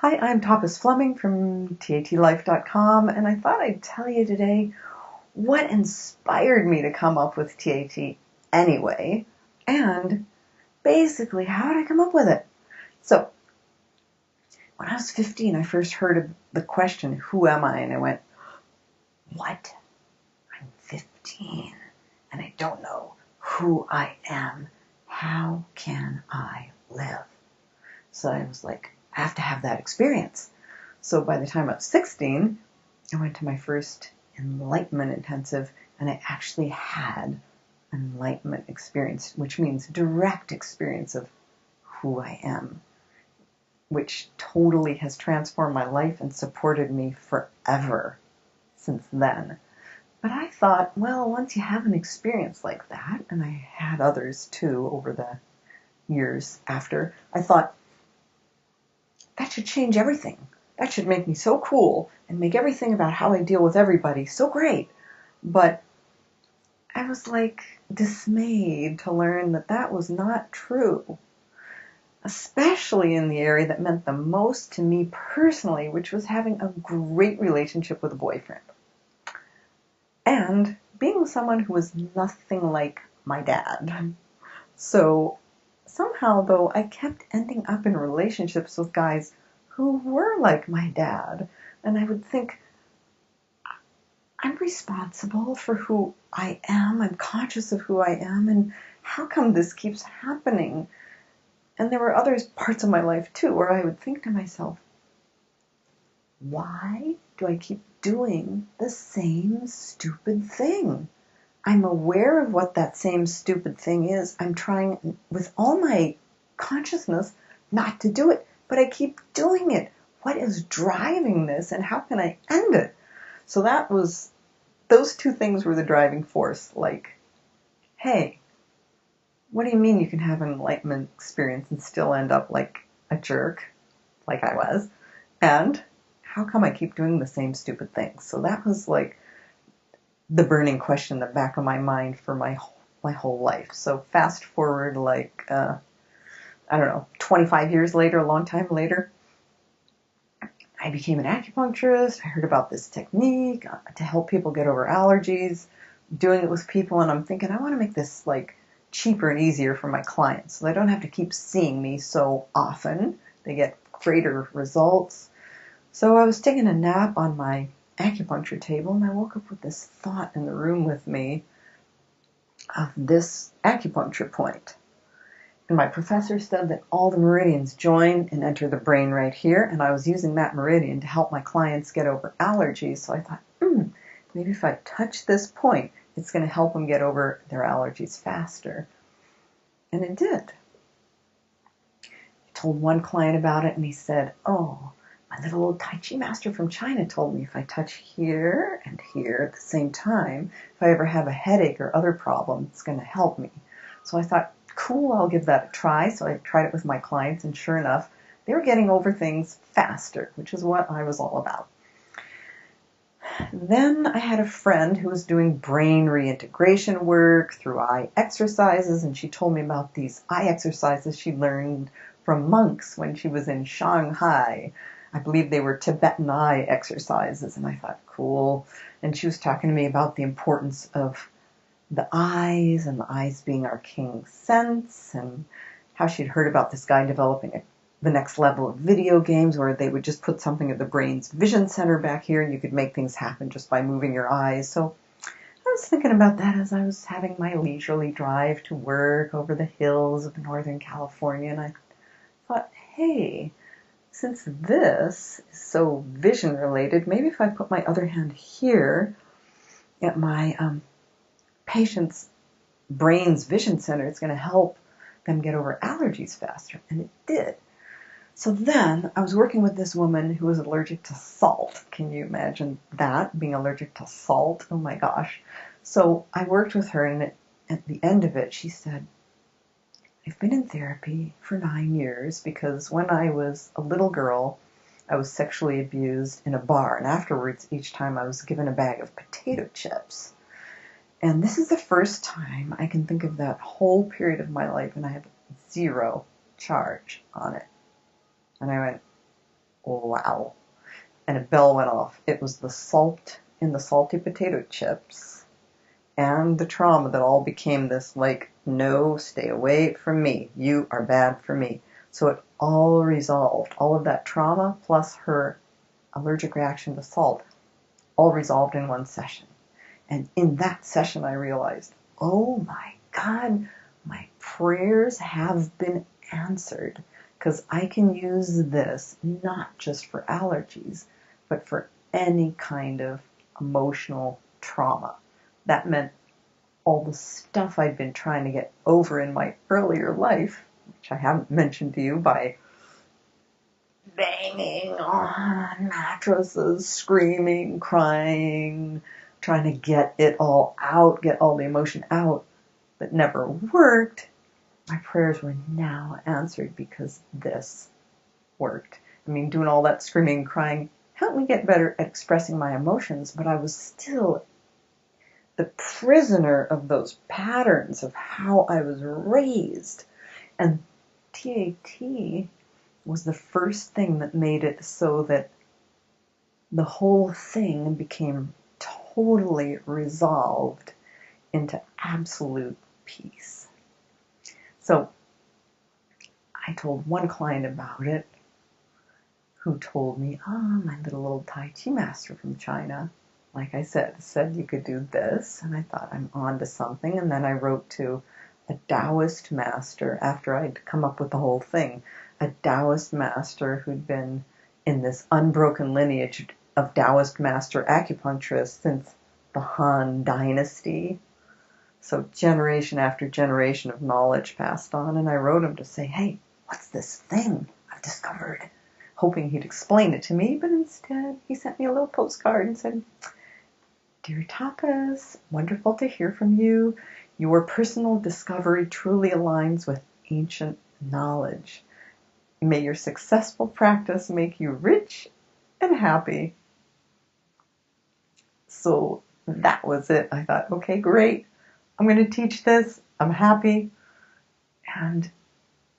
Hi, I'm Tapas from TATLife.com, and I thought I'd tell you today what inspired me to come up with TAT anyway, and basically how did I come up with it. So, when I was 15, I first heard of the question, who am I? And I went, what? I'm 15, and I don't know who I am. How can I live? So I was like, I have to have that experience. So by the time I was 16, I went to my first enlightenment intensive, and I actually had an enlightenment experience, which means direct experience of who I am, which totally has transformed my life and supported me forever since then. But I thought, well, once you have an experience like that, and I had others too over the years after, I thought, that should change everything. That should make me so cool and make everything about how I deal with everybody so great. But I was like dismayed to learn that that was not true, especially in the area that meant the most to me personally, which was having a great relationship with a boyfriend. And being with someone who was nothing like my dad. So somehow, though, I kept ending up in relationships with guys who were like my dad. And I would think, I'm responsible for who I am. I'm conscious of who I am. And how come this keeps happening? And there were other parts of my life, too, where I would think to myself, why do I keep doing the same stupid thing? I'm aware of what that same stupid thing is. I'm trying with all my consciousness not to do it, but I keep doing it. What is driving this, and how can I end it? So those two things were the driving force. Like, hey, what do you mean you can have an enlightenment experience and still end up like a jerk, like I was? And how come I keep doing the same stupid things? So that was like the burning question in the back of my mind for my whole life. So fast forward like, I don't know, 25 years later, a long time later, I became an acupuncturist. I heard about this technique to help people get over allergies, doing it with people, and I'm thinking, I want to make this like cheaper and easier for my clients so they don't have to keep seeing me so often. They get greater results. So I was taking a nap on my acupuncture table, and I woke up with this thought in the room with me of this acupuncture point. And my professor said that all the meridians join and enter the brain right here, and I was using that meridian to help my clients get over allergies. So I thought, maybe if I touch this point, it's going to help them get over their allergies faster. And it did. I told one client about it, and he said, oh, my little old Tai Chi master from China told me if I touch here and here at the same time, if I ever have a headache or other problem, it's going to help me. So I thought, cool, I'll give that a try. So I tried it with my clients, and sure enough, they were getting over things faster, which is what I was all about. Then I had a friend who was doing brain reintegration work through eye exercises, and she told me about these eye exercises she learned from monks when she was in Shanghai. I believe they were Tibetan eye exercises, and I thought, cool. And she was talking to me about the importance of the eyes, and the eyes being our king sense, and how she'd heard about this guy developing the next level of video games where they would just put something at the brain's vision center back here, and you could make things happen just by moving your eyes. So I was thinking about that as I was having my leisurely drive to work over the hills of Northern California, and I thought, hey, since this is so vision related, maybe if I put my other hand here at my patient's brain's vision center, it's going to help them get over allergies faster. And it did. So then I was working with this woman who was allergic to salt. Can you imagine that, being allergic to salt? Oh my gosh. So I worked with her, and at the end of it, she said, I've been in therapy for 9 years because when I was a little girl, I was sexually abused in a bar. And afterwards, each time I was given a bag of potato chips. And this is the first time I can think of that whole period of my life, and I have zero charge on it. And I went, wow. And a bell went off. It was the salt in the salty potato chips and the trauma that all became this like, no, stay away from me. You are bad for me. So it all resolved. All of that trauma plus her allergic reaction to salt all resolved in one session. And in that session I realized, oh my God, my prayers have been answered, because I can use this not just for allergies, but for any kind of emotional trauma. That meant all the stuff I'd been trying to get over in my earlier life, which I haven't mentioned to you, by banging on mattresses, screaming, crying, trying to get it all out, get all the emotion out, that never worked. My prayers were now answered because this worked. I mean, doing all that screaming and crying helped me get better at expressing my emotions, but I was still the prisoner of those patterns of how I was raised. And TAT was the first thing that made it so that the whole thing became totally resolved into absolute peace. So I told one client about it, who told me, my little old Tai Chi master from China, like I said you could do this. And I thought, I'm on to something. And then I wrote to a Taoist master after I'd come up with the whole thing, a Taoist master who'd been in this unbroken lineage of Taoist master acupuncturists since the Han Dynasty. So generation after generation of knowledge passed on. And I wrote him to say, hey, what's this thing I've discovered? Hoping he'd explain it to me, but instead he sent me a little postcard and said, Dear Tapas, wonderful to hear from you. Your personal discovery truly aligns with ancient knowledge. May your successful practice make you rich and happy. So that was it. I thought, okay, great. I'm going to teach this. I'm happy. And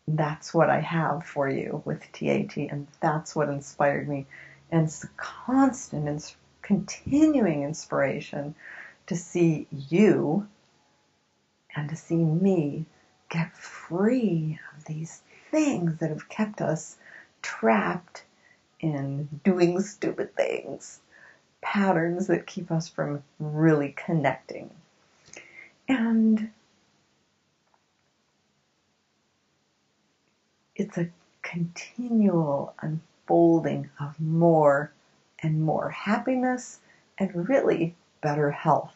that's what I have for you with TAT, and that's what inspired me. And it's the constant, continuing inspiration to see you and to see me get free of these things that have kept us trapped in doing stupid things, patterns that keep us from really connecting. And it's a continual unfolding of more and more happiness and really better health.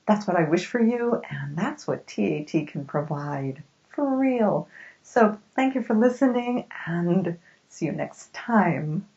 That's what I wish for you, and that's what TAT can provide for real. So thank you for listening, and see you next time.